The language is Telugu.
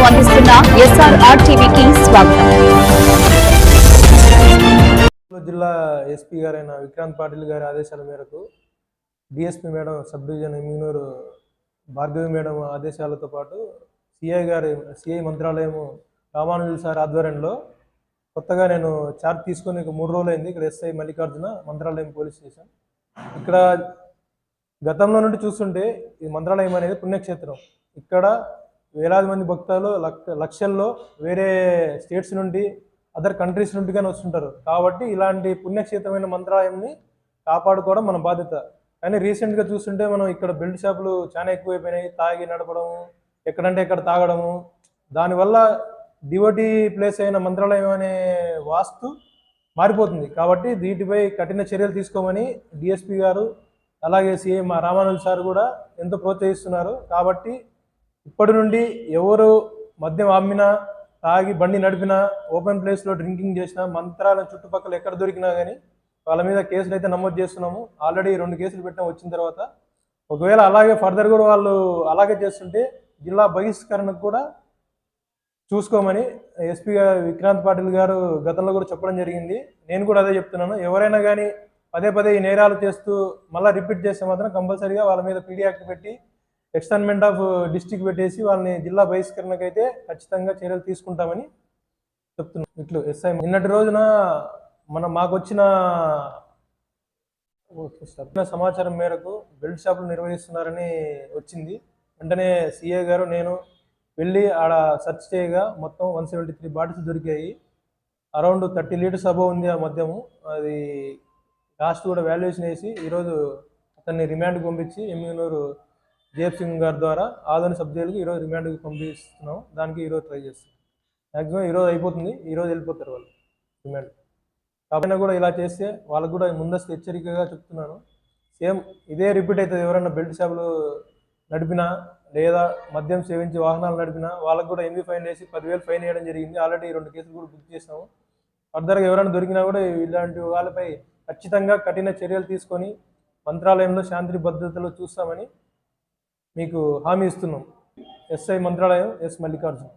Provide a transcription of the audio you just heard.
అందిస్తున్న SRR టీవీకి స్వాగతం. జిల్లా ఎస్పీ గారైన విక్రాంత్ పాటిల్ గారి ఆదేశాల మేరకు DSP madam sub division Emmiganur Bhargavi madam ఆదేశాలతో పాటు సిఐ మంత్రాలయం రామానుజులు సార్ ఆధ్వర్యంలో కొత్తగా నేను చార్జ్ తీసుకొని 3 రోజులైంది. ఇక్కడ SI Mallikarjuna Mantralayam police station. ఇక్కడ గతంలో నుండి చూస్తుంటే ఈ మంత్రాలయం అనేది పుణ్యక్షేత్రం. ఇక్కడ వేలాది మంది భక్తులు లక్షల్లో వేరే స్టేట్స్ నుండి అదర్ కంట్రీస్ నుండి కానీ వస్తుంటారు. కాబట్టి ఇలాంటి పుణ్యక్షేత్రమైన మంత్రాలయంని కాపాడుకోవడం మన బాధ్యత. కానీ రీసెంట్గా చూస్తుంటే మనం ఇక్కడ బెల్ట్ షాపులు చాలా ఎక్కువైపోయినాయి. తాగి నడపడము, ఎక్కడంటే ఎక్కడ తాగడము, దానివల్ల డివోటీ ప్లేస్ అయిన మంత్రాలయం అనే వాస్తు మారిపోతుంది. కాబట్టి వీటిపై కఠిన చర్యలు తీసుకోమని డిఎస్పీ గారు అలాగే సీఎం రామానుజు సార్ కూడా ఎంతో ప్రోత్సహిస్తున్నారు. కాబట్టి ఇప్పటి నుండి ఎవరు మద్యం అమ్మినా, తాగి బండి నడిపినా, ఓపెన్ ప్లేస్లో డ్రింకింగ్ చేసినా, మంత్రాలయం చుట్టుపక్కల ఎక్కడ దొరికినా కానీ వాళ్ళ మీద కేసులు అయితే నమోదు చేస్తున్నాము. ఆల్రెడీ 2 కేసులు పెట్టాం వచ్చిన తర్వాత. ఒకవేళ అలాగే ఫర్దర్ కూడా వాళ్ళు అలాగే చేస్తుంటే జిల్లా బహిష్కరణకు కూడా చూసుకోమని ఎస్పీ విక్రాంత్ పాటిల్ గారు గతంలో కూడా చెప్పడం జరిగింది. నేను కూడా అదే చెప్తున్నాను. ఎవరైనా కానీ పదే ఈ నేరాలు చేస్తూ మళ్ళీ రిపీట్ చేస్తే మాత్రం కంపల్సరీగా వాళ్ళ మీద పీడీ యాక్ట్ పెట్టి ఎక్స్టర్న్మెంట్ ఆఫ్ డిస్ట్రిక్ట్ పెట్టేసి వాళ్ళని జిల్లా బహిష్కరణకైతే ఖచ్చితంగా చర్యలు తీసుకుంటామని చెప్తున్నాం. ఇట్లు ఎస్ఐ నిన్నటి రోజున మాకు వచ్చిన సమాచారం మేరకు బెల్ట్ షాపులు నిర్వహిస్తున్నారని వచ్చింది. వెంటనే సిఏ గారు నేను వెళ్ళి ఆడ సెర్చ్ చేయగా మొత్తం 173 బాటిల్స్ దొరికాయి. అరౌండ్ 30 లీటర్స్ అబౌవ్ ఉంది ఆ మద్యము. అది కాస్ట్ కూడా వాల్యుయేషన్ వేసి ఈరోజు అతన్ని రిమాండ్కి పంపించి ఎమ్మిగనూరు జేఎఫ్ సింగ్ గారి ద్వారా ఆదోని సబ్ జైలుకి ఈరోజు రిమాండ్కి పంపిస్తున్నాం. దానికి ఈరోజు ట్రై చేస్తాం. మ్యాక్సిమం ఈరోజు అయిపోతుంది. ఈరోజు వెళ్ళిపోతారు వాళ్ళు రిమాండ్. కాబట్టి కూడా ఇలా చేస్తే వాళ్ళకు కూడా ముందస్తు హెచ్చరికగా చెప్తున్నాను. సేమ్ ఇదే రిపీట్ అవుతుంది. ఎవరైనా బెల్ట్ షాపులు నడిపినా లేదా మద్యం సేవించి వాహనాలు నడిపినా వాళ్ళకు కూడా ఎంబీ ఫైన్ వేసి 10,000 ఫైన్ వేయడం జరిగింది. ఆల్రెడీ 2 కేసులు కూడా బుక్ చేసాము. ఫర్దర్గా ఎవరైనా దొరికినా కూడా ఇలాంటి వాళ్ళపై ఖచ్చితంగా కఠిన చర్యలు తీసుకొని మంత్రాలయంలో శాంతి భద్రతలు చూస్తామని మీకు హామీ ఇస్తున్నాం. SI Mantralayam S Mallikarjuna.